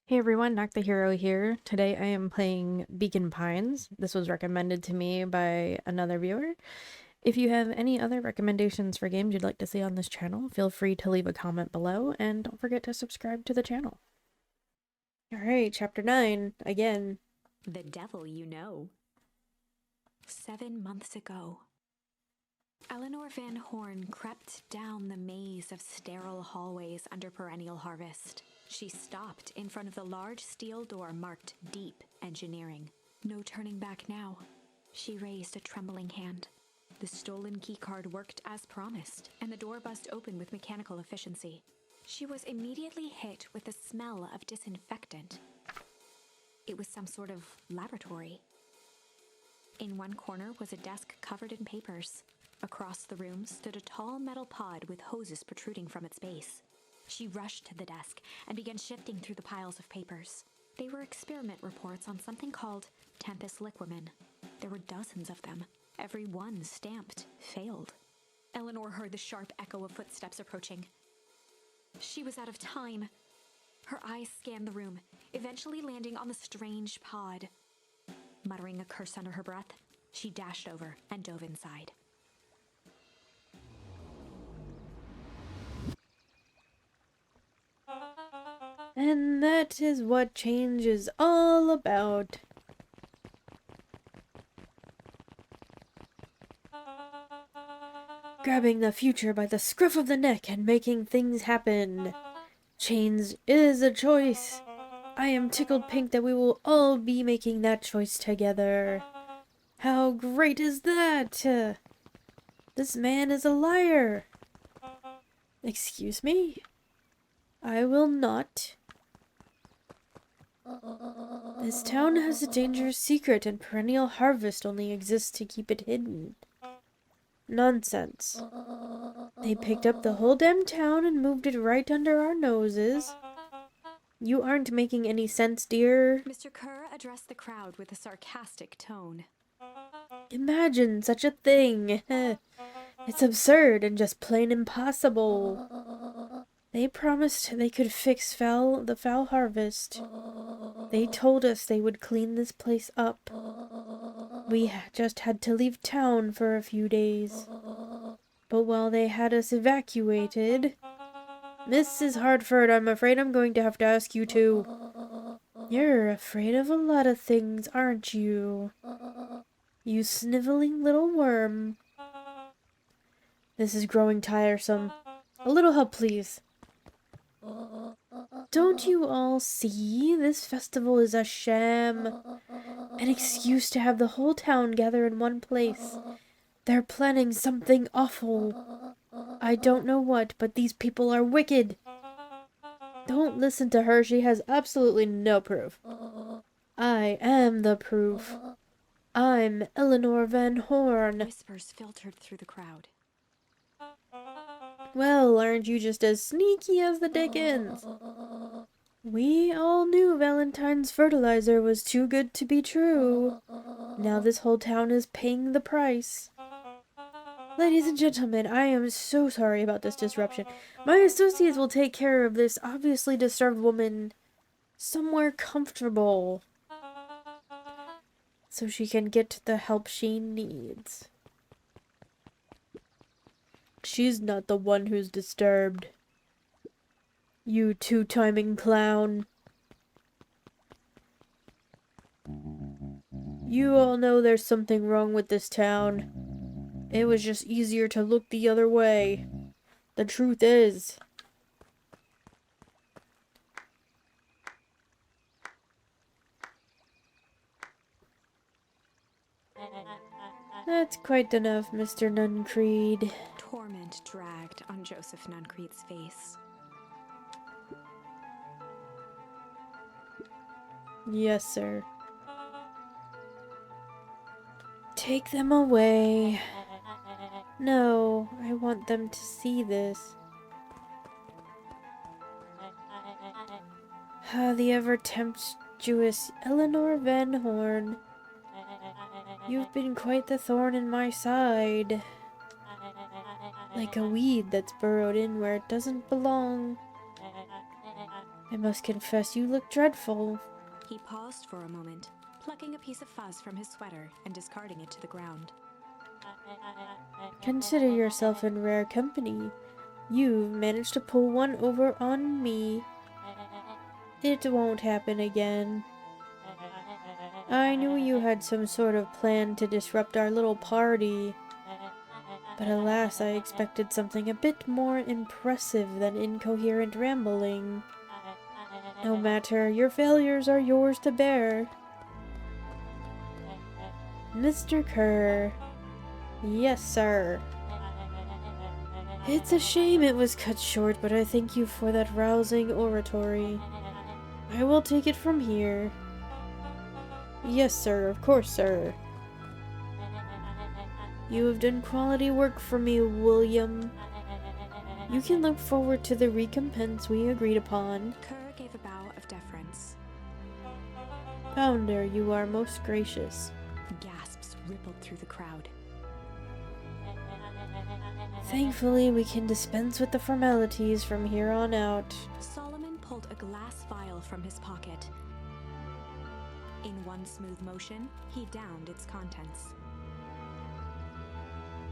Hey everyone, Knock the Hero here. Today I am playing Beacon Pines. This was recommended to me by another viewer. If you have any other recommendations for games you'd like to see on this channel, feel free to leave a comment below, and don't forget to subscribe to the channel. Alright, Chapter 9, again. The devil you know. 7 months ago, Eleanor Van Horn crept down the maze of sterile hallways under perennial harvest. She stopped in front of the large steel door marked Deep Engineering. No turning back now. She raised a trembling hand. The stolen keycard worked as promised, and the door buzzed open with mechanical efficiency. She was immediately hit with the smell of disinfectant. It was some sort of laboratory. In one corner was a desk covered in papers. Across the room stood a tall metal pod with hoses protruding from its base. She rushed to the desk and began shifting through the piles of papers. They were experiment reports on something called Tempus liquamen. There were dozens of them. Every one stamped failed. Eleanor heard the sharp echo of footsteps approaching. She was out of time. Her eyes scanned the room, eventually landing on the strange pod. Muttering a curse under her breath, she dashed over and dove inside. And that is what change is all about. Grabbing the future by the scruff of the neck and making things happen. Change is a choice. I am tickled pink that we will all be making that choice together. How great is that? This man is a liar. Excuse me? I will not. This town has a dangerous secret, and perennial harvest only exists to keep it hidden. Nonsense. They picked up the whole damn town and moved it right under our noses. You aren't making any sense, dear. Mr. Kerr addressed the crowd with a sarcastic tone. Imagine such a thing. It's absurd and just plain impossible. They promised they could fix the foul harvest. They told us they would clean this place up. We just had to leave town for a few days. But while they had us evacuated... Mrs. Hartford, I'm afraid I'm going to have to ask you to... You're afraid of a lot of things, aren't you? You sniveling little worm. This is growing tiresome. A little help, please. Don't you all see? This festival is a sham. An excuse to have the whole town gather in one place. They're planning something awful. I don't know what, but these people are wicked. Don't listen to her. She has absolutely no proof. I am the proof. I'm Eleanor Van Horn. Whispers filtered through the crowd. Well, aren't you just as sneaky as the Dickens? We all knew Valentine's fertilizer was too good to be true. Now this whole town is paying the price. Ladies and gentlemen, I am so sorry about this disruption. My associates will take care of this obviously disturbed woman somewhere comfortable, so she can get the help she needs. She's not the one who's disturbed. You two-timing clown. You all know there's something wrong with this town. It was just easier to look the other way. The truth is... That's quite enough, Mr. Nuncreed. Torment dragged on Joseph Nuncreed's face. Yes, sir. Take them away. No, I want them to see this. The ever-tempestuous Eleanor Van Horn. You've been quite the thorn in my side. Like a weed that's burrowed in where it doesn't belong. I must confess you look dreadful. He paused for a moment, plucking a piece of fuzz from his sweater and discarding it to the ground. Consider yourself in rare company. You've managed to pull one over on me. It won't happen again. I knew you had some sort of plan to disrupt our little party. But alas, I expected something a bit more impressive than incoherent rambling. No matter, your failures are yours to bear. Mr. Kerr. Yes, sir. It's a shame it was cut short, but I thank you for that rousing oratory. I will take it from here. Yes, sir, of course, sir. You have done quality work for me, William. You can look forward to the recompense we agreed upon. Kerr gave a bow of deference. Founder, you are most gracious. Gasps rippled through the crowd. Thankfully, we can dispense with the formalities from here on out. Solomon pulled a glass vial from his pocket. In one smooth motion, he downed its contents.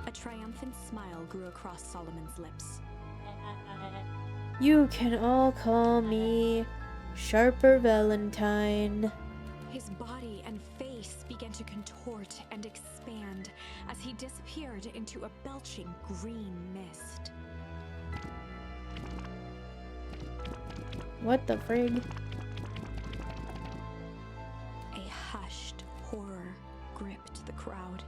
A triumphant smile grew across Solomon's lips. You can all call me Sharper Valentine. His body and face began to contort and expand as he disappeared into a belching green mist. What the frig? A hushed horror gripped the crowd.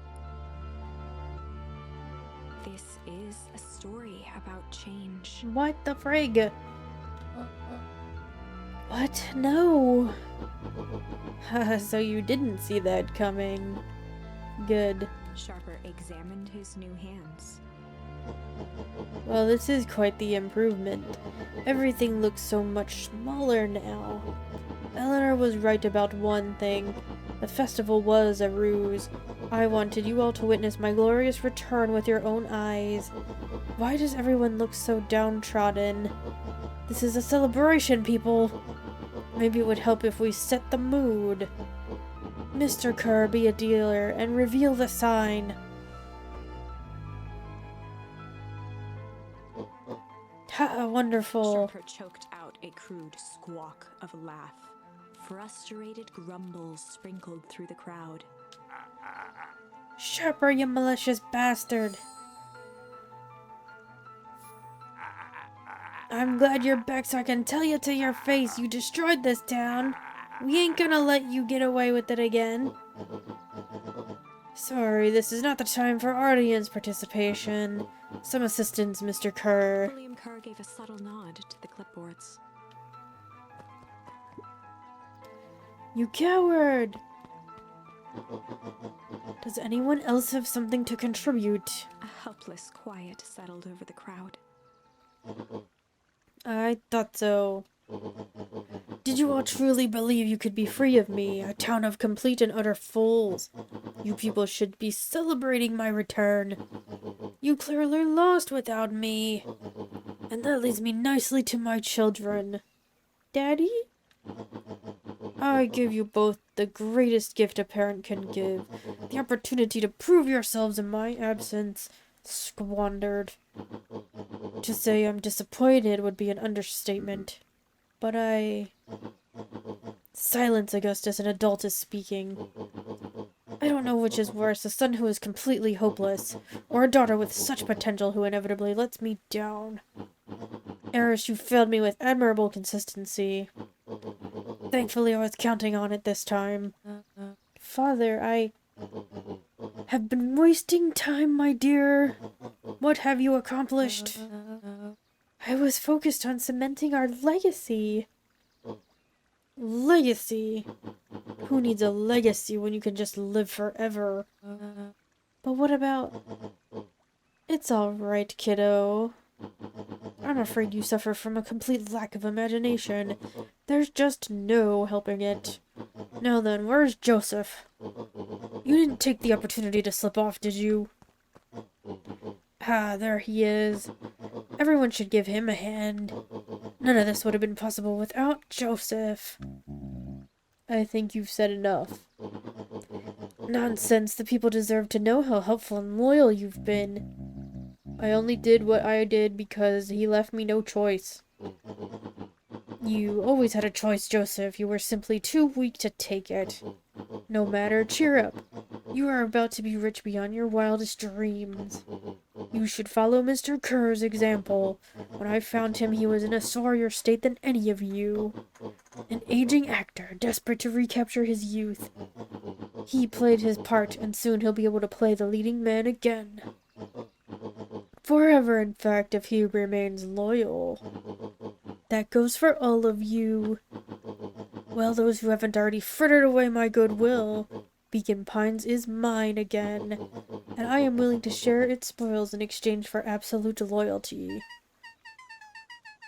This is a story about change. What the frig? What? No. So you didn't see that coming. Good. Sharper examined his new hands. Well, this is quite the improvement. Everything looks so much smaller now. Eleanor was right about one thing. The festival was a ruse. I wanted you all to witness my glorious return with your own eyes. Why does everyone look so downtrodden? This is a celebration, people. Maybe it would help if we set the mood. Mr. Kerr, be a dealer and reveal the sign. Ha, wonderful. Sharper choked out a crude squawk of a laugh. Frustrated grumbles sprinkled through the crowd. Sharper, you malicious bastard. I'm glad you're back so I can tell you to your face you destroyed this town. We ain't gonna let you get away with it again. Sorry, this is not the time for audience participation. Some assistance, Mr. Kerr. William Kerr gave a subtle nod to the clipboards. You coward! Does anyone else have something to contribute? A helpless quiet settled over the crowd. I thought so. Did you all truly believe you could be free of me, a town of complete and utter fools? You people should be celebrating my return. You clearly lost without me. And that leads me nicely to my children. Daddy? I give you both the greatest gift a parent can give, the opportunity to prove yourselves in my absence, squandered. To say I'm disappointed would be an understatement. But Silence, Augustus, an adult is speaking. I don't know which is worse, a son who is completely hopeless, or a daughter with such potential who inevitably lets me down. Eris, you failed me with admirable consistency. Thankfully, I was counting on it this time. Father, I have been wasting time, my dear. What have you accomplished? I was focused on cementing our legacy. Legacy? Who needs a legacy when you can just live forever? But what about... It's alright, kiddo. I'm afraid you suffer from a complete lack of imagination. There's just no helping it. Now then, where's Joseph? You didn't take the opportunity to slip off, did you? Ah, there he is. Everyone should give him a hand. None of this would have been possible without Joseph. I think you've said enough. Nonsense, the people deserve to know how helpful and loyal you've been. I only did what I did because he left me no choice. You always had a choice, Joseph. You were simply too weak to take it. No matter, cheer up. You are about to be rich beyond your wildest dreams. You should follow Mr. Kerr's example. When I found him, he was in a sorrier state than any of you. An aging actor, desperate to recapture his youth. He played his part, and soon he'll be able to play the leading man again. Forever, in fact, if he remains loyal. That goes for all of you. Well, those who haven't already frittered away my goodwill. Beacon Pines is mine again, and I am willing to share its spoils in exchange for absolute loyalty.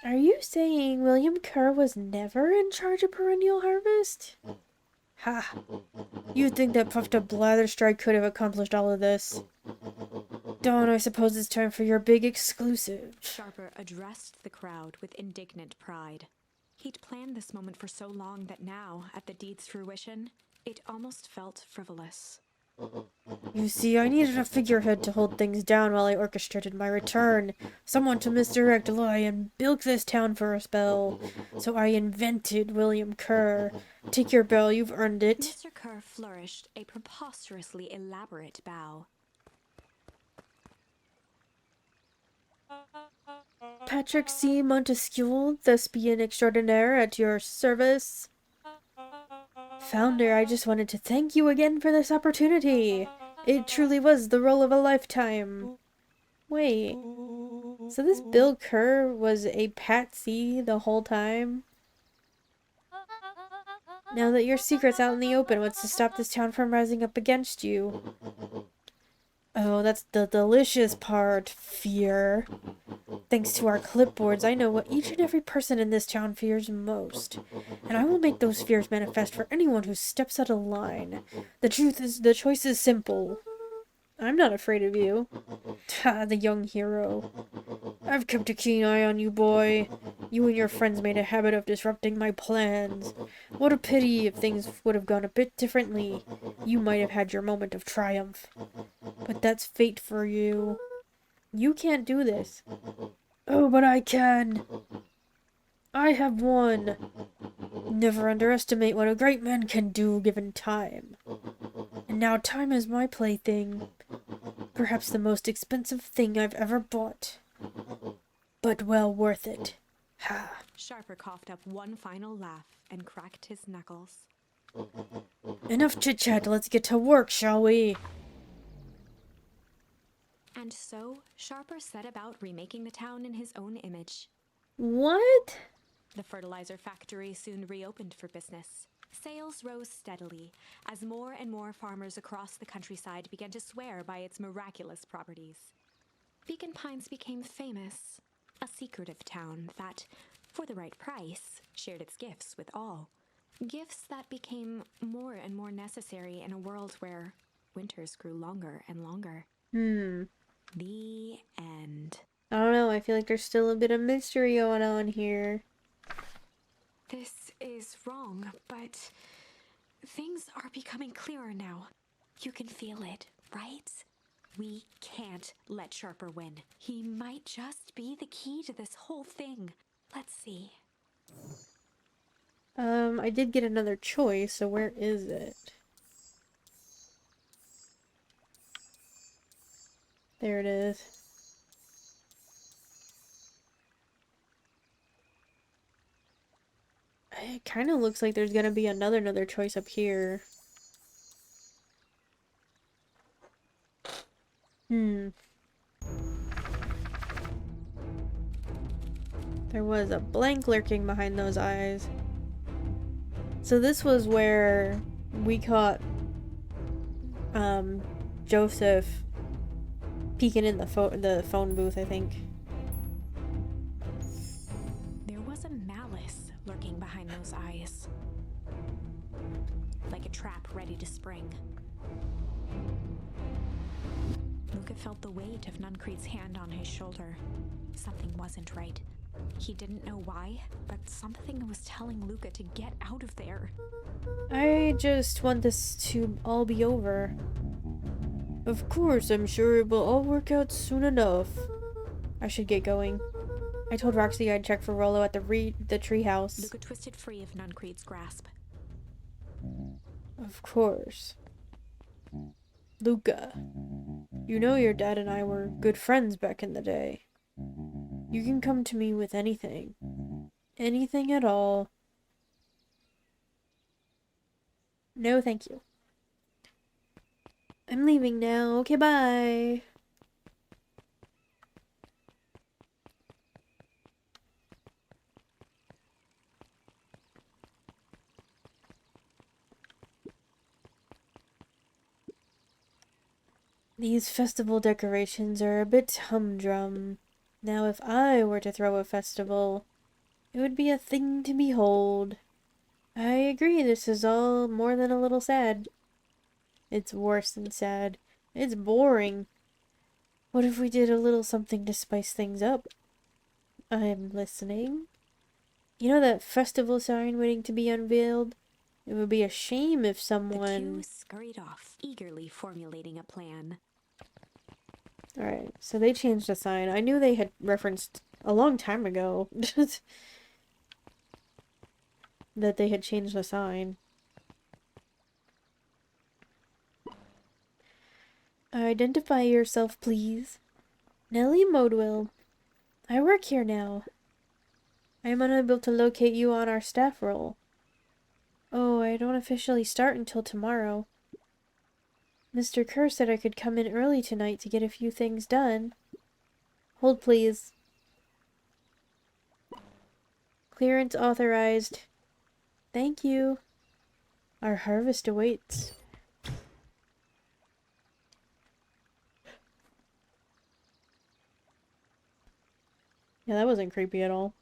Are you saying William Kerr was never in charge of Perennial Harvest? Ha! You'd think that puffed-up Blatherstrike could have accomplished all of this. Dawn, I suppose it's time for your big exclusive. Sharper addressed the crowd with indignant pride. He'd planned this moment for so long that now, at the deed's fruition, it almost felt frivolous. You see, I needed a figurehead to hold things down while I orchestrated my return. Someone to misdirect lie and bilk this town for a spell. So I invented William Kerr. Take your bell, you've earned it. Mr. Kerr flourished a preposterously elaborate bow. Patrick C. Montesquieu, thespian extraordinaire, at your service. Founder, I just wanted to thank you again for this opportunity. It truly was the role of a lifetime. Wait, so this Bill Kerr was a patsy the whole time? Now that your secret's out in the open, what's to stop this town from rising up against you? Oh, that's the delicious part, fear. Thanks to our clipboards, I know what each and every person in this town fears most. And I will make those fears manifest for anyone who steps out of line. The truth is, the choice is simple. I'm not afraid of you. Ha, the young hero. I've kept a keen eye on you, boy. You and your friends made a habit of disrupting my plans. What a pity. If things would have gone a bit differently, you might have had your moment of triumph. But that's fate for you. You can't do this. Oh, but I can. I have won. Never underestimate what a great man can do given time. And now time is my plaything. Perhaps the most expensive thing I've ever bought. But well worth it. Ha. Sharper coughed up one final laugh and cracked his knuckles. Enough chit-chat, let's get to work, shall we? And so, Sharper set about remaking the town in his own image. What? The fertilizer factory soon reopened for business. Sales rose steadily as more and more farmers across the countryside began to swear by its miraculous properties. Beacon Pines became famous, a secretive town that, for the right price, shared its gifts with all. Gifts that became more and more necessary in a world where winters grew longer and longer. The end. I don't know, I feel like there's still a bit of mystery going on here. This is wrong, but things are becoming clearer now. You can feel it, right? We can't let Sharper win. He might just be the key to this whole thing. Let's see. I did get another choice, so where is it? There it is. It kind of looks like there's gonna be another choice up here. There was a blank lurking behind those eyes. So this was where we caught Joseph peeking in the phone booth, I think. There was a malice lurking behind those eyes. Like a trap ready to spring. Luca felt the weight of Nuncreed's hand on his shoulder. Something wasn't right. He didn't know why, but something was telling Luca to get out of there. I just want this to all be over. Of course, I'm sure it will all work out soon enough. I should get going. I told Roxy I'd check for Rollo at the treehouse. Luca twisted free of Nuncreed's grasp. Of course. Luca, you know your dad and I were good friends back in the day. You can come to me with anything. Anything at all. No, thank you. I'm leaving now. Okay, bye. These festival decorations are a bit humdrum. Now, if I were to throw a festival, it would be a thing to behold. I agree, this is all more than a little sad. It's worse than sad. It's boring. What if we did a little something to spice things up? I'm listening. You know that festival sign waiting to be unveiled? It would be a shame if someone... The Tues scurried off, eagerly formulating a plan. Alright, so they changed the sign. I knew they had referenced a long time ago that they had changed the sign. Identify yourself, please. Nellie Modwell. I work here now. I am unable to locate you on our staff roll. Oh, I don't officially start until tomorrow. Mr. Kerr said I could come in early tonight to get a few things done. Hold, please. Clearance authorized. Thank you. Our harvest awaits. Yeah, that wasn't creepy at all.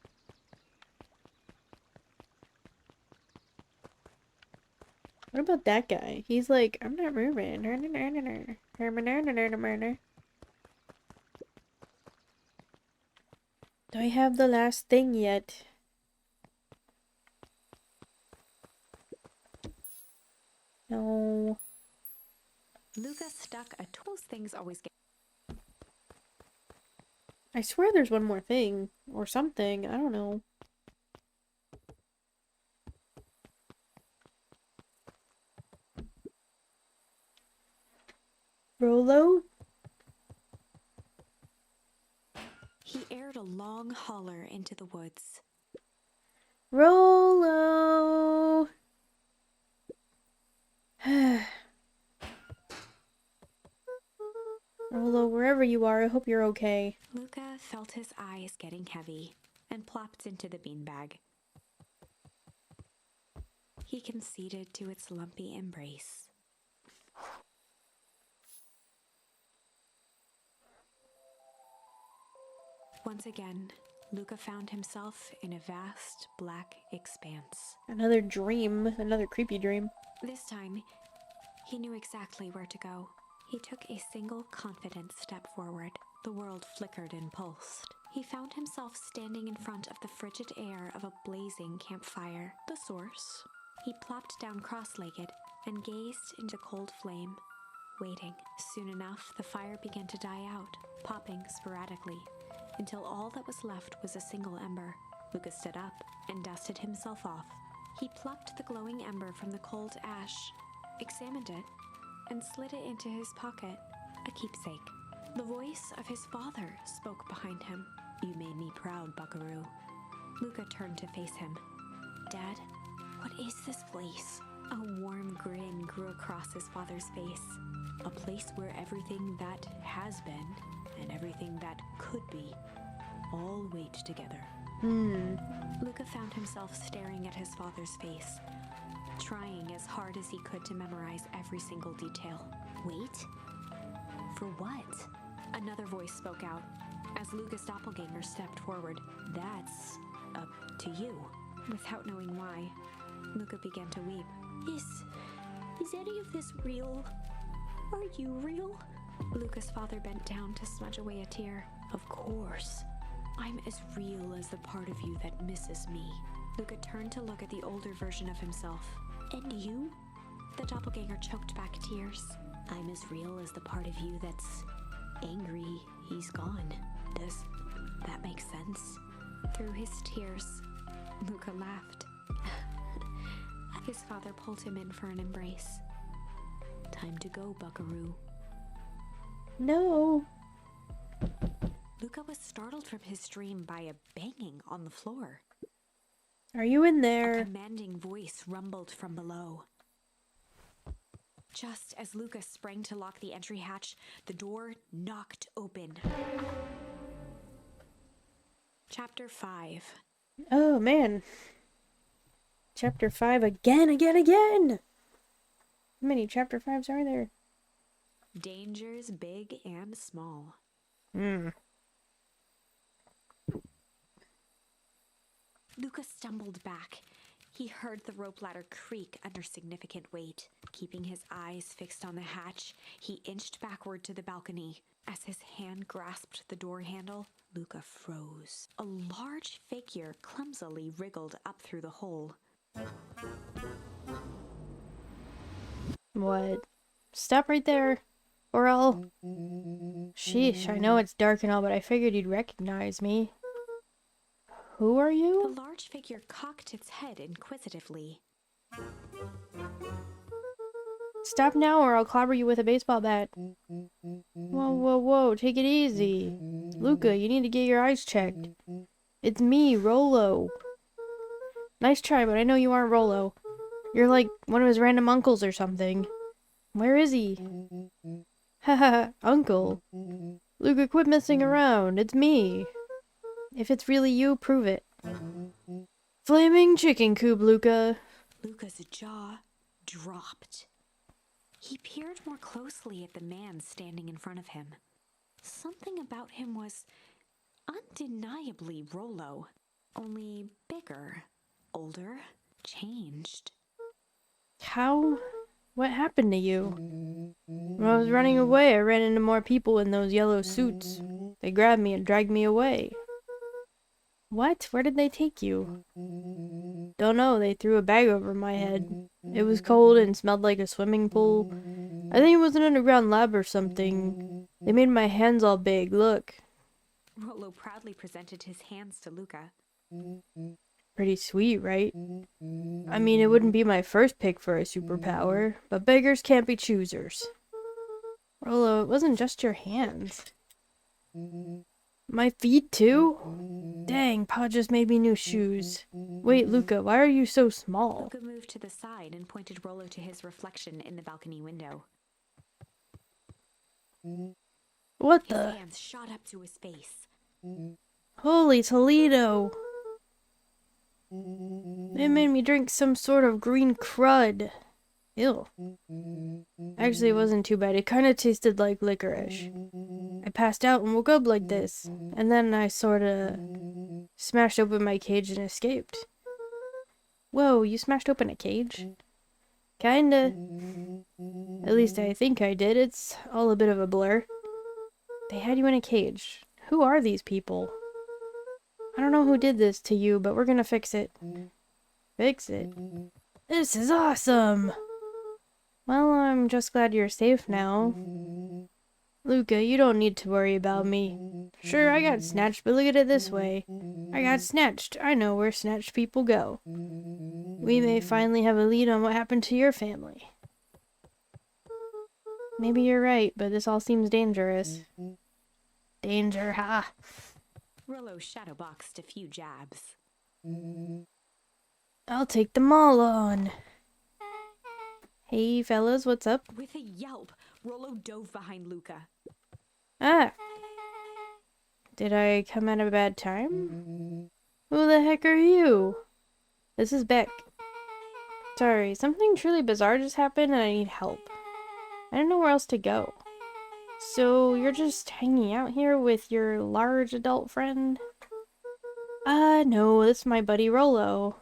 What about that guy? He's like, I'm not moving. Do I have the last thing yet? No. Luca stuck a those things always get. I swear there's one more thing. Or something. I don't know. Rollo? He aired a long holler into the woods. Rollo! Rollo, wherever you are, I hope you're okay. Luca felt his eyes getting heavy and plopped into the beanbag. He conceded to its lumpy embrace. Once again, Luca found himself in a vast black expanse. Another dream. Another creepy dream. This time, he knew exactly where to go. He took a single confident step forward. The world flickered and pulsed. He found himself standing in front of the frigid air of a blazing campfire, the source. He plopped down cross-legged and gazed into cold flame, waiting. Soon enough, the fire began to die out, popping sporadically, until all that was left was a single ember. Luca stood up and dusted himself off. He plucked the glowing ember from the cold ash, examined it, and slid it into his pocket, a keepsake. The voice of his father spoke behind him. "You made me proud, Buckaroo." Luca turned to face him. "Dad, what is this place?" A warm grin grew across his father's face. "A place where everything that has been and everything that could be all wait together." Luca found himself staring at his father's face, trying as hard as he could to memorize every single detail. Wait? For what? Another voice spoke out as Luca's doppelganger stepped forward. "That's up to you." Without knowing why, Luca began to weep. Is any of this real? Are you real?" Luca's father bent down to smudge away a tear. "Of course. I'm as real as the part of you that misses me. Luca turned to look at the older version of himself. And you? The doppelganger choked back tears. I'm as real as the part of you that's angry he's gone. Does that make sense? Through his tears, Luca laughed. His father pulled him in for an embrace. Time to go, buckaroo. No. Luca was startled from his dream by a banging on the floor. Are you in A there? commanding voice rumbled from below. Just as Luca sprang to lock the entry hatch, the door knocked open. Chapter 5. Oh, man. Chapter 5 again! How many chapter 5s are there? Dangers big and small. Luca stumbled back. He heard the rope ladder creak under significant weight. Keeping his eyes fixed on the hatch, he inched backward to the balcony. As his hand grasped the door handle, Luca froze. A large figure clumsily wriggled up through the hole. What? Stop right there, or I'll... Sheesh, I know it's dark and all, but I figured you'd recognize me. Who are The you? large figure cocked its head inquisitively. Stop now or I'll clobber you with a baseball bat. Whoa, take it easy. Luca, you need to get your eyes checked. It's me, Rollo. Nice try, but I know you aren't Rollo. You're like one of his random uncles or something. Where is he? Haha, uncle. Luca, quit messing around. It's me. If it's really you, prove it. Flaming chicken coop, Luca. Luca's jaw dropped. He peered more closely at the man standing in front of him. Something about him was undeniably Rollo, only bigger, older, changed. How? What happened to you? When I was running away, I ran into more people in those yellow suits. They grabbed me and dragged me away. What? Where did they take you? Don't know, they threw a bag over my head. It was cold and smelled like a swimming pool. I think it was an underground lab or something. They made my hands all big, look. Rollo proudly presented his hands to Luca. Pretty sweet, right? I mean, it wouldn't be my first pick for a superpower, but beggars can't be choosers. Rollo, it wasn't just your hands. My feet, too? Dang, Pa just made me new shoes. Wait, Luca, why are you so small? Luca moved to the side and pointed Rollo to his reflection in the balcony window. What His the? hands shot up to his face. Holy Toledo! It made me drink some sort of green crud. Ew. Actually, it wasn't too bad. It kind of tasted like licorice. I passed out and woke up like this. And then I sorta smashed open my cage and escaped. Whoa, you smashed open a cage? Kinda. At least I think I did. It's all a bit of a blur. They had you in a cage. Who are these people? I don't know who did this to you, but we're gonna fix it. Fix it? This is awesome! Well, I'm just glad you're safe now. Luca, you don't need to worry about me. Sure, I got snatched, but look at it this way. I got snatched. I know where snatched people go. We may finally have a lead on what happened to your family. Maybe you're right, but this all seems dangerous. Danger, ha! Rollo shadowboxed a few jabs. I'll take them all on. Hey, fellas, what's up? With a yelp, Rollo dove behind Luca. Ah! Did I come at a bad time? Who the heck are you? This is Beck. Sorry, something truly bizarre just happened and I need help. I don't know where else to go. So, you're just hanging out here with your large adult friend? No, this is my buddy Rollo.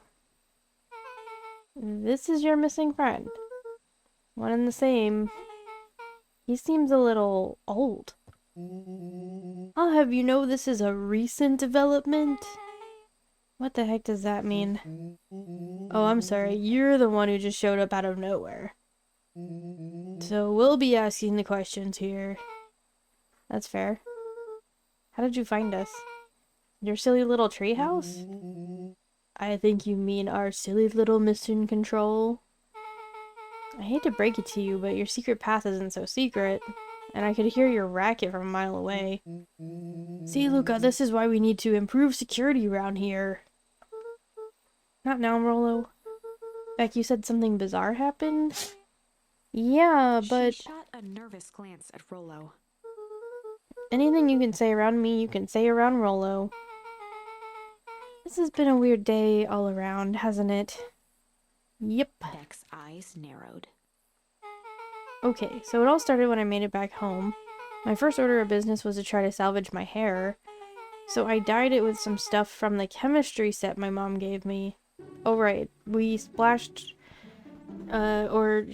This is your missing friend. One and the same. He seems a little old. I'll have you know this is a recent development. What the heck does that mean? Oh, I'm sorry. You're the one who just showed up out of nowhere. So we'll be asking the questions here. That's fair. How did you find us? Your silly little treehouse? I think you mean our silly little mission control. I hate to break it to you, but your secret path isn't so secret. And I could hear your racket from a mile away. See, Luca, this is why we need to improve security around here. Not now, Rolo. Beck, you said something bizarre happened? Yeah, but... She shot a nervous glance at Rollo. Anything you can say around me, you can say around Rolo. This has been a weird day all around, hasn't it? Yep. Beck's eyes narrowed. Okay, so it all started when I made it back home. My first order of business was to try to salvage my hair. So I dyed it with some stuff from the chemistry set my mom gave me. Oh right, we splashed... or...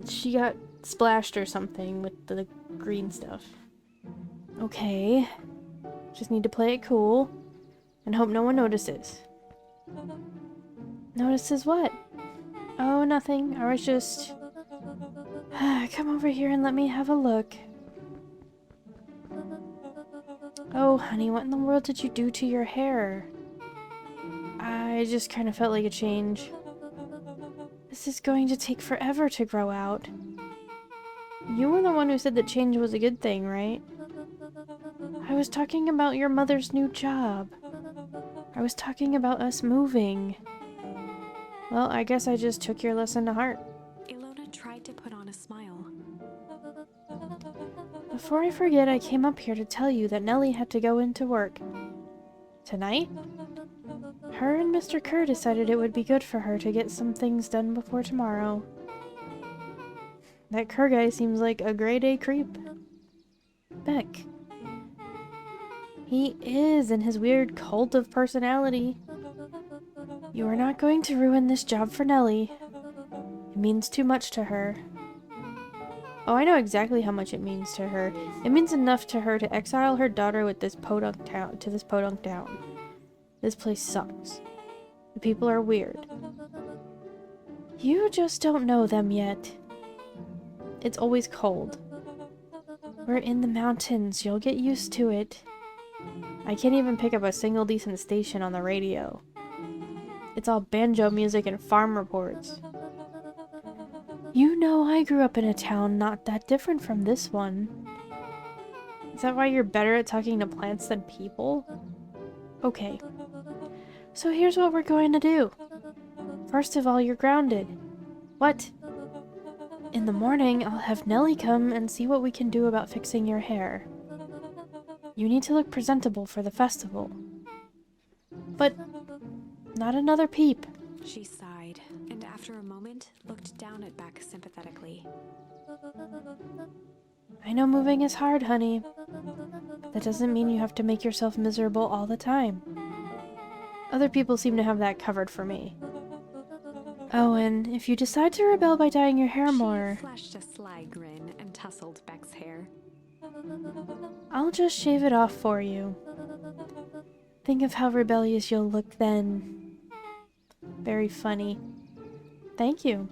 She got splashed or something with the green stuff. Okay. Just need to play it cool. And hope no one notices. Notices what? Oh, nothing. I was just... Come over here and let me have a look. Oh, honey, what in the world did you do to your hair? I just kind of felt like a change. This is going to take forever to grow out. You were the one who said that change was a good thing, right? I was talking about your mother's new job. I was talking about us moving. Well, I guess I just took your lesson to heart. Ilona tried to put on a smile. Before I forget, I came up here to tell you that Nellie had to go into work. Tonight? Her and Mr. Kerr decided it would be good for her to get some things done before tomorrow. That Kerr guy seems like a grade A creep. Beck. He is in his weird cult of personality. You are not going to ruin this job for Nellie. It means too much to her. Oh, I know exactly how much it means to her. It means enough to her to exile her daughter with this podunk town to this podunk town. This place sucks. The people are weird. You just don't know them yet. It's always cold. We're in the mountains. You'll get used to it. I can't even pick up a single decent station on the radio. It's all banjo music and farm reports. You know I grew up in a town not that different from this one. Is that why you're better at talking to plants than people? Okay. So here's what we're going to do. First of all, you're grounded. What? In the morning, I'll have Nellie come and see what we can do about fixing your hair. You need to look presentable for the festival. But not another peep. She sighed, and after a moment, looked down at Beck sympathetically. I know moving is hard, honey. That doesn't mean you have to make yourself miserable all the time. Other people seem to have that covered for me. Oh, and if you decide to rebel by dyeing your hair more... She flashed a sly grin and tousled Beck's hair. I'll just shave it off for you. Think of how rebellious you'll look then. Very funny. Thank you.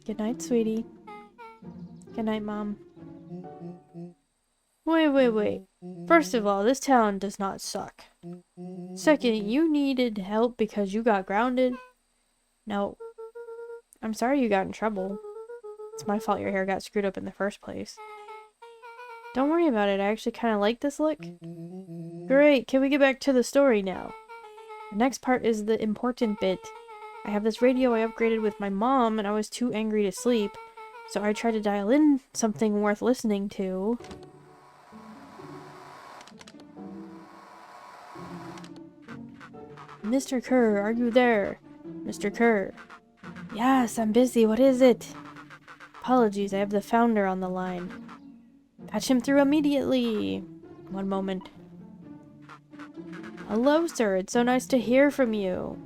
Good night, sweetie. Good night, Mom. Wait. First of all, this town does not suck. Second, you needed help because you got grounded. No. I'm sorry you got in trouble. It's my fault your hair got screwed up in the first place. Don't worry about it, I actually kind of like this look. Great, can we get back to the story now? The next part is the important bit. I have this radio I upgraded with my mom and I was too angry to sleep, so I tried to dial in something worth listening to. Mr. Kerr, are you there? Mr. Kerr. Yes, I'm busy, what is it? Apologies, I have the founder on the line. Patch him through immediately. One moment. Hello, sir. It's so nice to hear from you.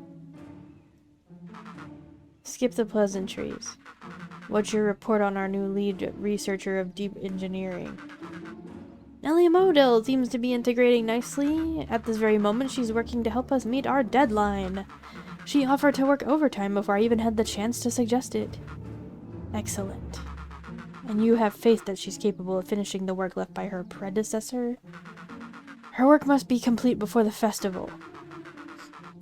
Skip the pleasantries. What's your report on our new lead researcher of deep engineering? Ellie Modell seems to be integrating nicely. At this very moment, she's working to help us meet our deadline. She offered to work overtime before I even had the chance to suggest it. Excellent. And you have faith that she's capable of finishing the work left by her predecessor? Her work must be complete before the festival.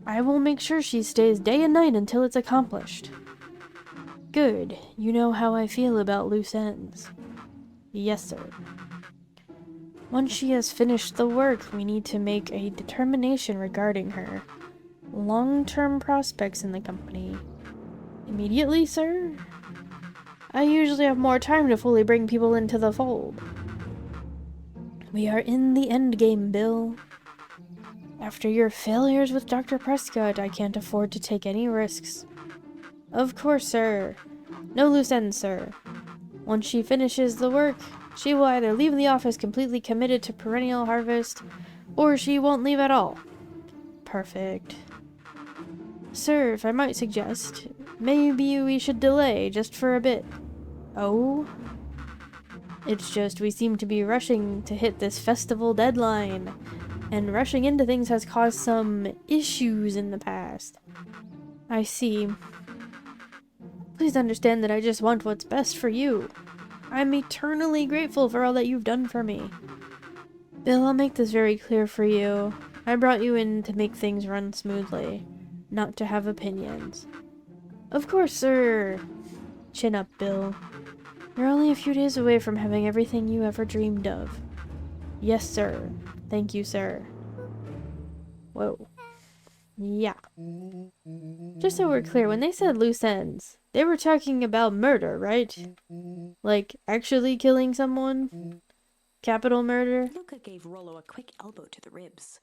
I will make sure she stays day and night until it's accomplished. Good. You know how I feel about loose ends. Yes, sir. Once she has finished the work, we need to make a determination regarding her long-term prospects in the company. Immediately, sir? I usually have more time to fully bring people into the fold. We are in the end game, Bill. After your failures with Dr. Prescott, I can't afford to take any risks. Of course, sir. No loose ends, sir. Once she finishes the work, she will either leave the office completely committed to Perennial Harvest, or she won't leave at all. Perfect. Sir, if I might suggest, maybe we should delay just for a bit. Oh? It's just we seem to be rushing to hit this festival deadline, and rushing into things has caused some issues in the past. I see. Please understand that I just want what's best for you. I'm eternally grateful for all that you've done for me. Bill, I'll make this very clear for you. I brought you in to make things run smoothly, not to have opinions. Of course, sir. Chin up, Bill. You're only a few days away from having everything you ever dreamed of. Yes, sir. Thank you, sir. Whoa. Yeah. Just so we're clear, when they said loose ends, they were talking about murder, right? Like, actually killing someone? Capital murder? Luca gave Rollo a quick elbow to the ribs.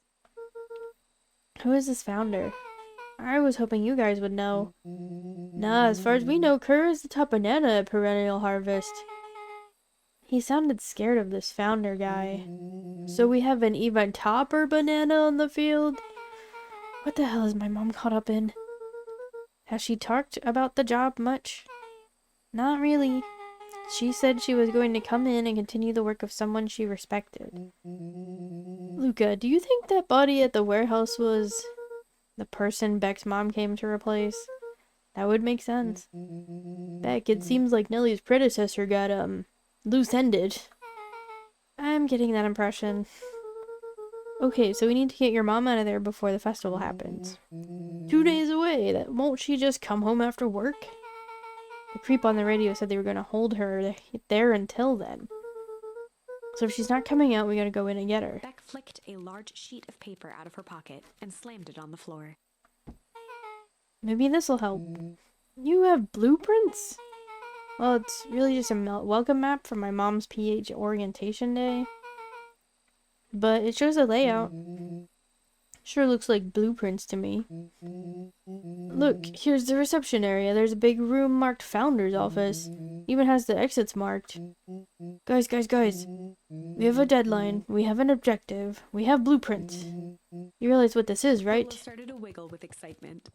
Who is this founder? I was hoping you guys would know. Nah, as far as we know, Kerr is the top banana at Perennial Harvest. He sounded scared of this founder guy. So we have an even topper banana on the field? What the hell is my mom caught up in? Has she talked about the job much? Not really. She said she was going to come in and continue the work of someone she respected. Luca, do you think that body at the warehouse was the person Beck's mom came to replace? That would make sense. Beck, it seems like Nellie's predecessor got, loose-ended. I'm getting that impression. Okay, so we need to get your mom out of there before the festival happens. 2 days away. Won't she just come home after work? The creep on the radio said they were going to hold her there until then. So if she's not coming out, we gotta go in and get her. Beck flicked a large sheet of paper out of her pocket and slammed it on the floor. Maybe this'll help. You have blueprints? Well, it's really just a welcome map from my mom's PH orientation day. But it shows a layout. Sure looks like blueprints to me. Look, here's the reception area. There's a big room marked Founder's Office. Even has the exits marked. Guys. We have a deadline. We have an objective. We have blueprints. You realize what this is, right? Rollo started to wiggle with excitement.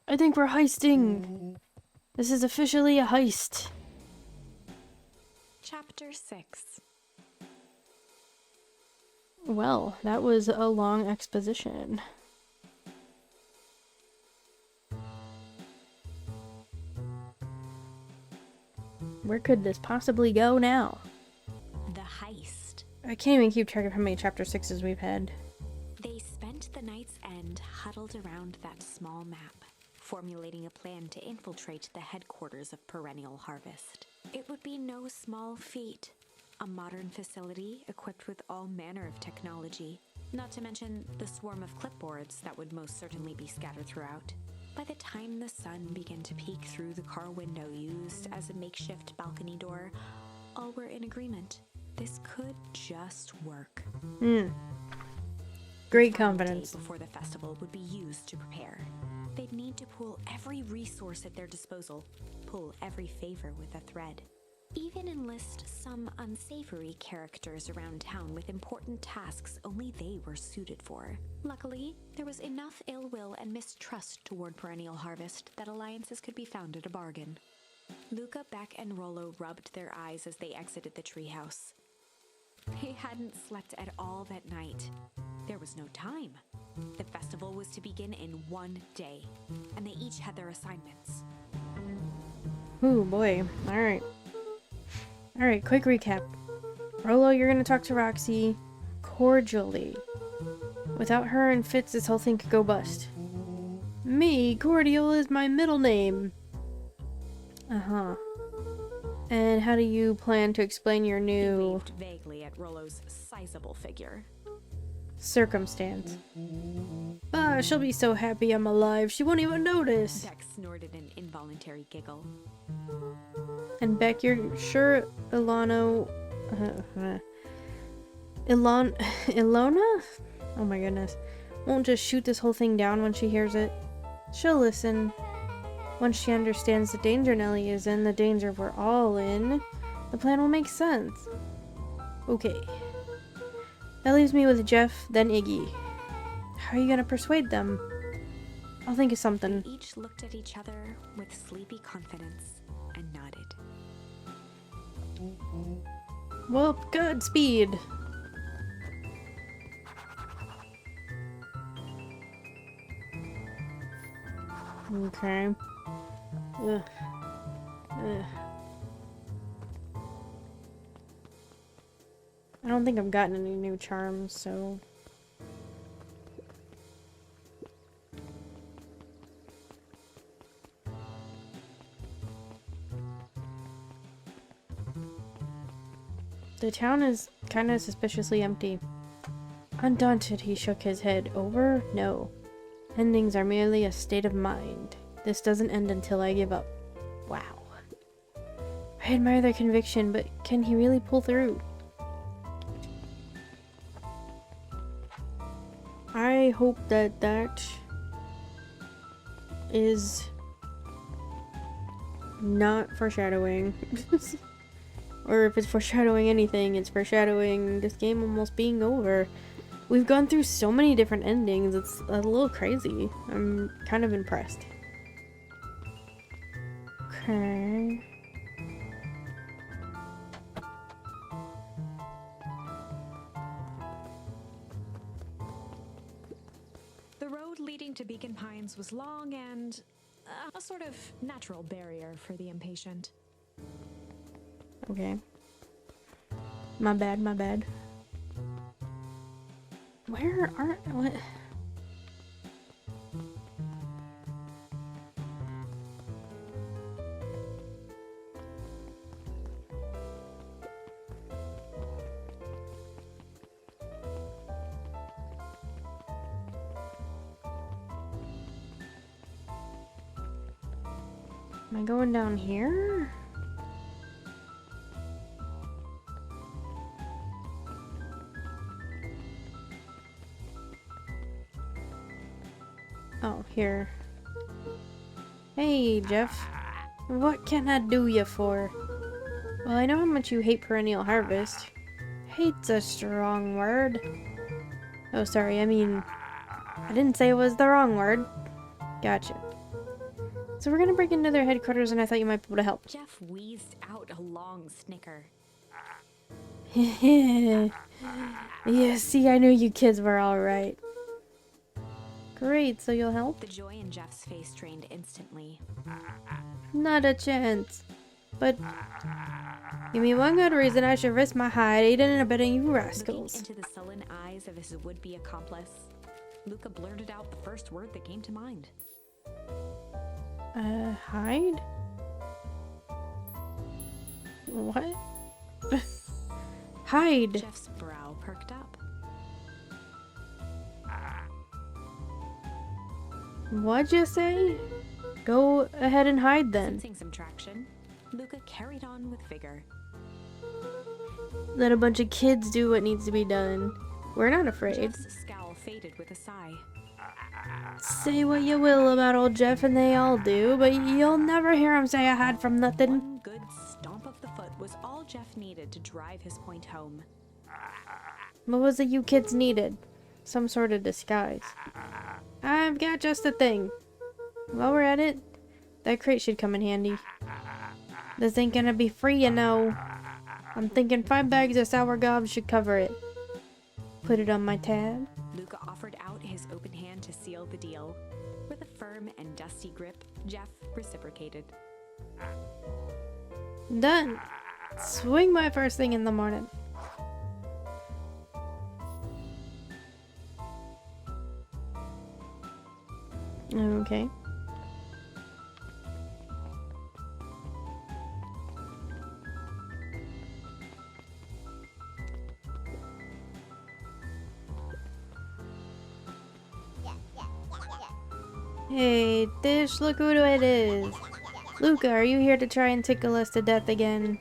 I think we're heisting. This is officially a heist. Chapter 6. Well, that was a long exposition. Where could this possibly go now? The heist. I can't even keep track of how many chapter 6s we've had. They spent the night's end huddled around that small map, formulating a plan to infiltrate the headquarters of Perennial Harvest. It would be no small feat. A modern facility equipped with all manner of technology, not to mention the swarm of clipboards that would most certainly be scattered throughout. By the time the sun began to peek through the car window used as a makeshift balcony door, all were in agreement. This could just work. Great The confidence. day before the festival would be used to prepare. They'd need to pool every resource at their disposal, pull every favor with a thread. Even enlist some unsavory characters around town with important tasks only they were suited for. Luckily, there was enough ill will and mistrust toward Perennial Harvest that alliances could be found at a bargain. Luca, Beck, and Rollo rubbed their eyes as they exited the treehouse. They hadn't slept at all that night. There was no time. The festival was to begin in one day, and they each had their assignments. Ooh, boy. Alright. Alright, quick recap. Rolo, you're gonna talk to Roxy cordially. Without her and Fitz, this whole thing could go bust. Me, Cordial is my middle name. Uh-huh. And how do you plan to explain your He new waved vaguely at Rolo's sizable figure. circumstance? She'll be so happy I'm alive, she won't even notice. Beck snorted an involuntary giggle. And Beck, you're sure Ilona... Ilona? Oh my goodness. Won't just shoot this whole thing down when she hears it. She'll listen. Once she understands the danger Nellie is in, the danger we're all in, the plan will make sense. Okay. That leaves me with Jeff, then Iggy. How are you gonna persuade them? I'll think of something. They each looked at each other with sleepy confidence and nodded. Well, Godspeed. Okay. Ugh. Ugh. I don't think I've gotten any new charms, so... The town is kind of suspiciously empty. Undaunted, he shook his head. Over? No. Endings are merely a state of mind. This doesn't end until I give up. Wow. I admire their conviction, but can he really pull through? I hope that that is not foreshadowing. Or if it's foreshadowing anything, it's foreshadowing this game almost being over. We've gone through so many different endings, it's a little crazy. I'm kind of impressed. Okay. The road leading to Beacon Pines was long and a sort of natural barrier for the impatient. Okay. My bad, my bad. Where are... what? Am I going down here? Oh, here. Hey, Jeff. What can I do you for? Well, I know how much you hate perennial harvest. Hate's a strong word. Oh, sorry, I mean... I didn't say it was the wrong word. Gotcha. So we're gonna break into their headquarters and I thought you might be able to help. Jeff wheezed out a long snicker. Yeah, see, I knew you kids were alright. Great, so you'll help? The joy in Jeff's face drained instantly. Not a chance. But give me one good reason I should risk my hide aiding and abetting you rascals. Looking into the sullen eyes of his would-be accomplice, Luca blurted out the first word that came to mind. Hide? What? Hide. Jeff's brow perked up. What'd you say? Go ahead and hide then. Sensing some traction, Luca carried on with vigor. Let a bunch of kids do what needs to be done. We're not afraid. Jeff's scowl faded with a sigh. Say what you will about old Jeff, and they all do, but you'll never hear him say I hide from nothing. One good stomp of the foot was all Jeff needed to drive his point home. What was it you kids needed? Some sort of disguise. I've got just the thing. While we're at it, that crate should come in handy. This ain't gonna be free, you know. I'm thinking 5 bags of sour gobs should cover it. Put it on my tab. Luca offered out his open hand to seal the deal. With a firm and dusty grip, Jeff reciprocated. Done. Swing by first thing in the morning. Okay. Hey, Dish, look who it is. Luca, are you here to try and tickle us to death again?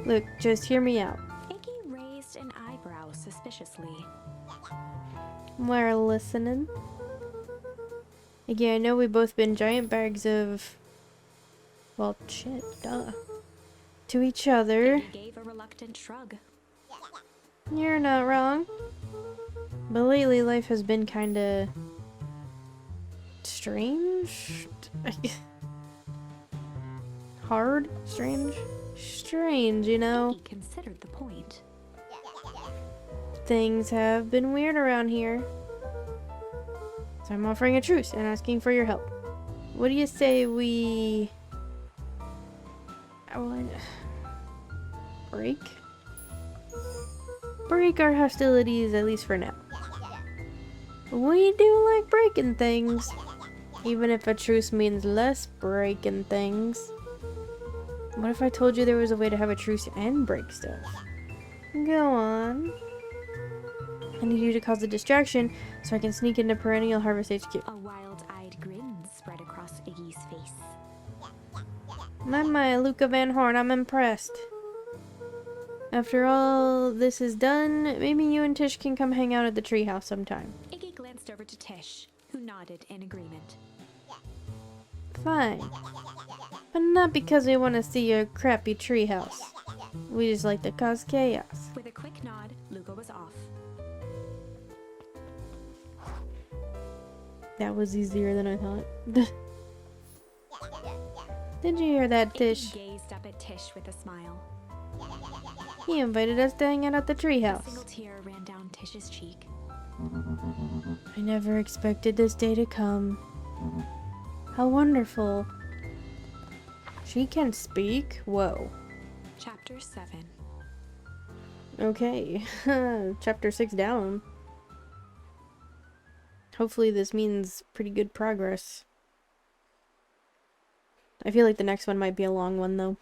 Look, just hear me out. Iggy raised an eyebrow suspiciously. We're listening. Again, I know we've both been giant bags of... well, shit, duh. To each other. Iggy gave a reluctant shrug. You're not wrong. But lately, life has been kinda... strange? Hard? Strange? Strange, you know? Iggy considered the point. Things have been weird around here. So I'm offering a truce and asking for your help. What do you say we... break? Break our hostilities, at least for now. We do like breaking things. Even if a truce means less breaking things. What if I told you there was a way to have a truce and break stuff? Go on. I need you to cause a distraction so I can sneak into Perennial Harvest HQ. A wild-eyed grin spread across Iggy's face. My, Luca Van Horn, I'm impressed. After all this is done, maybe you and Tish can come hang out at the treehouse sometime. Iggy glanced over to Tish, who nodded in agreement. Fine. But not because we want to see your crappy treehouse. We just like to cause chaos. With a quick nod, Luca was off. That was easier than I thought. Did you hear that, Tish? Iggy gazed up at Tish with a smile. He invited us to hang out at the A treehouse. single tear ran down Tish's cheek. I never expected this day to come. How wonderful. She can speak? Whoa. Chapter 7. Okay. Chapter 6 down. Hopefully this means pretty good progress. I feel like the next one might be a long one though.